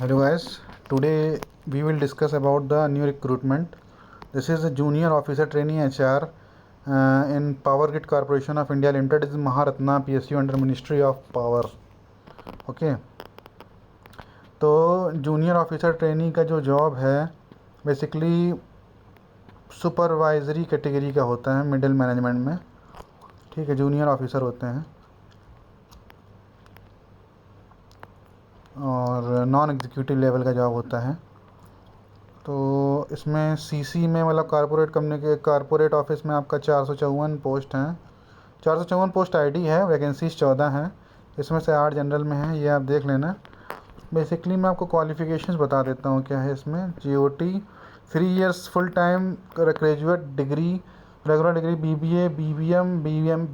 Hello guys, today we will discuss about the new recruitment. This is a junior officer trainee HR in Power Grid Corporation of India Limited. Is Maharatna PSU under Ministry of Power. Okay तो junior officer trainee का जो job है basically supervisory category का होता है middle management में। ठीक है, जूनियर ऑफिसर होते हैं और नॉन एग्जीक्यूटिव लेवल का जॉब होता है। तो इसमें सीसी में मतलब कारपोरेट ऑफिस में आपका 454 पोस्ट हैं। 454 पोस्ट आईडी है, वैकेंसीज 14 हैं, इसमें से 8 जनरल में है, ये आप देख लेना। बेसिकली मैं आपको क्वालिफ़िकेशंस बता देता हूँ क्या है इसमें। GOT 3 years full time graduate degree, regular degree BBA,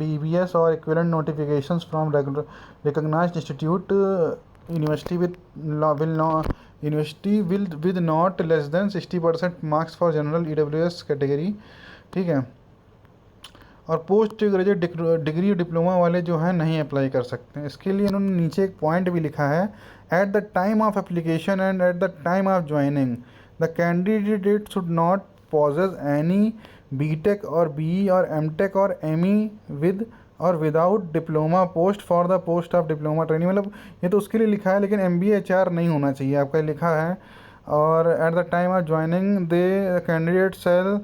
BBS और equivalent notifications from recognised institute university with not less than 60% marks for general EWS category. ठीक है, और पोस्ट ग्रेजुएट डिग्री डिप्लोमा वाले जो हैं नहीं अप्लाई कर सकते हैं। इसके लिए इन्होंने नीचे एक पॉइंट भी लिखा है, at the time of application and at the time of joining the candidate should not possess any BTech और BE और MTech और ME विद और without diploma post for the post of diploma training. मतलब ये तो उसके लिए लिखा है, लेकिन MBA HR नहीं होना चाहिए आपका, लिखा है। और at the time of joining the candidate shall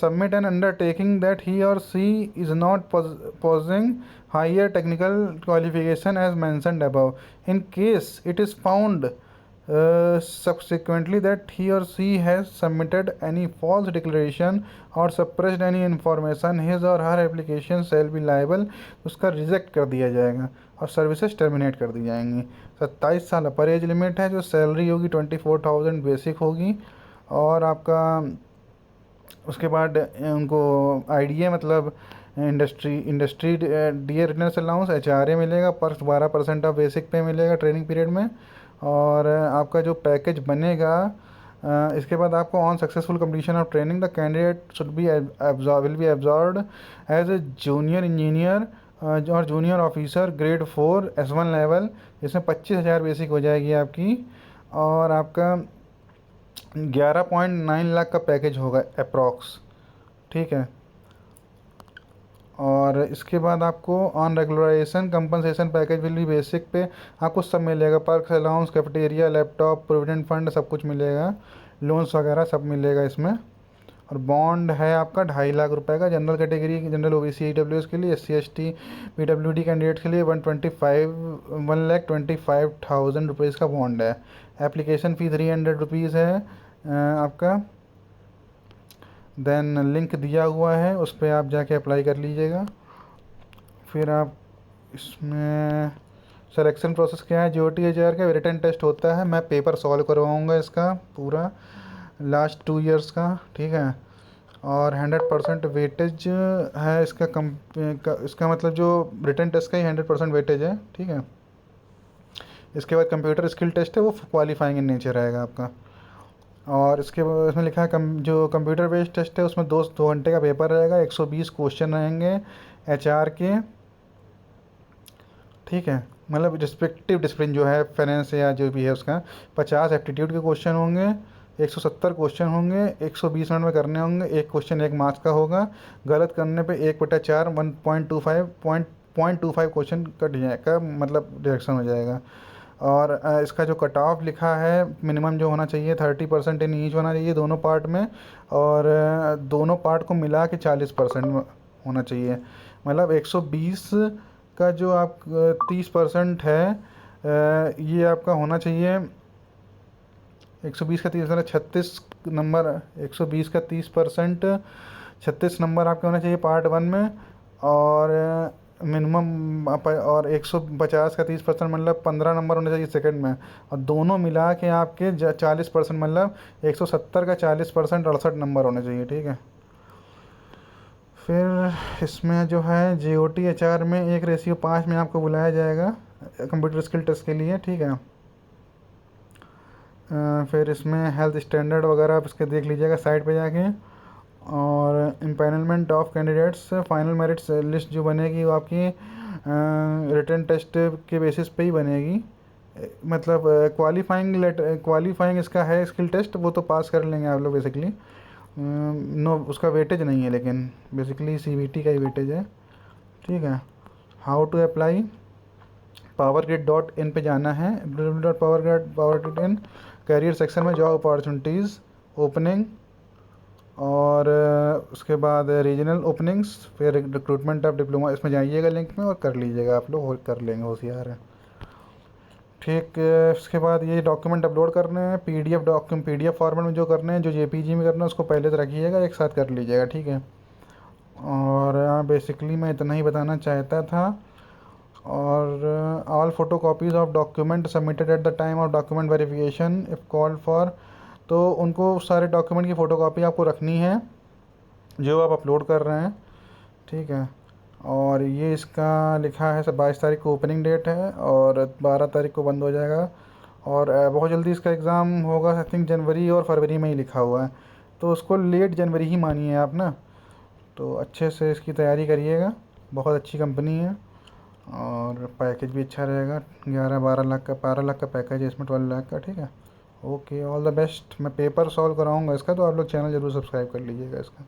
submit an undertaking that he or she is not possessing higher technical qualification as mentioned above. In case it is found subsequently that he or she has submitted any false declaration or suppressed any information, his or her application shall be liable, उसका reject कर दिया जाएगा और services terminate कर दी जाएंगी। 27 साल अपर age limit है। जो सैलरी होगी 24,000 बेसिक होगी, और आपका उसके बाद उनको IDA मतलब industry DA returns allowance HRA मिलेगा, पर 12% ऑफ बेसिक पे मिलेगा ट्रेनिंग पीरियड में। और आपका जो पैकेज बनेगा इसके बाद आपको on successful completion of training the candidate should be will be absorbed as a junior engineer और junior officer grade 4 S1 level, जिसमें 25,000 बेसिक हो जाएगी आपकी, और आपका 11.9 लाख का पैकेज होगा अप्रॉक्स। ठीक है, और इसके बाद आपको on regularisation compensation package will भी बेसिक पे आपको सब मिलेगा, perks allowance, cafeteria, laptop, provident fund सब कुछ मिलेगा, लोन्स वगैरह सब मिलेगा इसमें। और बॉन्ड है आपका 2.5 लाख रुपए का। General category, general OBC EWS के लिए, SC ST PWD कैंडिडेट के लिए 1,25,000 रुपीज़ का बॉन्ड है। एप्लीकेशन फ़ी 300 रुपीज़ है आपका। देन लिंक दिया हुआ है, उस पर आप जाके अप्लाई कर लीजिएगा। फिर आप इसमें सिलेक्शन प्रोसेस क्या है, GOT HR का रिटन टेस्ट होता है, मैं पेपर सॉल्व करवाऊँगा इसका पूरा लास्ट 2 इयर्स का। ठीक है, और 100% वेटेज है इसका इसका मतलब जो रिटन टेस्ट का ही 100% वेटेज है। ठीक है, इसके बाद कंप्यूटर स्किल टेस्ट है, वो क्वालिफाइंग इन नेचर रहेगा आपका। और इसमें लिखा है जो कंप्यूटर बेस्ड टेस्ट है उसमें 2 घंटे का पेपर रहेगा, 120 क्वेश्चन रहेंगे HR के। ठीक है, मतलब रिस्पेक्टिव डिसिप्लिन जो है फाइनेंस या जो भी है उसका 50 एप्टीट्यूड के क्वेश्चन होंगे, 170 क्वेश्चन होंगे, 120 मिनट में करने होंगे, एक क्वेश्चन 1 मार्क्स का होगा। गलत करने पे 1/4 1.25 क्वेश्चन कट जाएगा, मतलब डिडक्शन हो जाएगा। और इसका जो कट ऑफ लिखा है मिनिमम जो होना चाहिए 30% इन ईच होना चाहिए दोनों पार्ट में, और दोनों पार्ट को मिला के 40% होना चाहिए। मतलब 120 का जो आप 30% है ये आपका होना चाहिए। 120 का 30% 36 नंबर, 120 का 30% 36 नंबर आपके होना चाहिए पार्ट 1 में, और मिनिमम और 150 का 30% मतलब 15 नंबर होने चाहिए सेकंड में, और दोनों मिला के आपके 40% मतलब 170 का 40% 68 नंबर होने चाहिए। ठीक है, फिर इसमें जो है GOT HR में 1:5 में आपको बुलाया जाएगा कंप्यूटर स्किल टेस्ट के लिए। ठीक है, फिर इसमें हेल्थ स्टैंडर्ड वगैरह आप इसके देख लीजिएगा साइट पे जाके। और empanelment of candidates, final merit list जो बनेगी वो आपकी रिटन टेस्ट के बेसिस पे ही बनेगी। मतलब क्वालिफाइंग इसका है स्किल टेस्ट, वो तो पास कर लेंगे आप लोग बेसिकली। नो उसका वेटेज नहीं है, लेकिन बेसिकली सीबीटी का ही वेटेज है। ठीक है। हाउ टू अप्लाई, powergrid.in पे जाना है, www.powergrid.in, करियर सेक्शन में जॉब अपॉर्चुनिटीज़ ओपनिंग, और उसके बाद रीजनल ओपनिंग्स, फिर रिक्रूटमेंट ऑफ डिप्लोमा, इसमें जाइएगा लिंक में और कर लीजिएगा, आप लोग कर लेंगे, होशियार है। ठीक है, उसके बाद ये डॉक्यूमेंट अपलोड करने हैं, पीडीएफ फॉर्मेट में जो करने हैं, जो जेपीजी में करना है उसको पहले से रखिएगा, एक साथ कर लीजिएगा, ठीक है। और बेसिकली मैं इतना ही बताना चाहता था। और all photo copies of document submitted at the time of document verification if called for, तो उनको सारे डॉक्यूमेंट की फ़ोटो कॉपी आपको रखनी है जो आप अपलोड कर रहे हैं, ठीक है। और ये इसका लिखा है 22 तारीख को ओपनिंग डेट है, और 12 तारीख को बंद हो जाएगा। और बहुत जल्दी इसका एग्ज़ाम होगा, आई थिंक जनवरी और फरवरी में ही लिखा हुआ है, तो उसको लेट जनवरी ही मानिए आप ना। तो अच्छे से इसकी तैयारी करिएगा, बहुत अच्छी कंपनी है, और पैकेज भी अच्छा रहेगा। 11-12 लाख का, 12 लाख का पैकेज है इसमें, 12 लाख का, ठीक है। Okay, all the best. मैं पेपर सॉल्व कराऊंगा इसका, तो आप लोग चैनल ज़रूर सब्सक्राइब कर लीजिएगा इसका।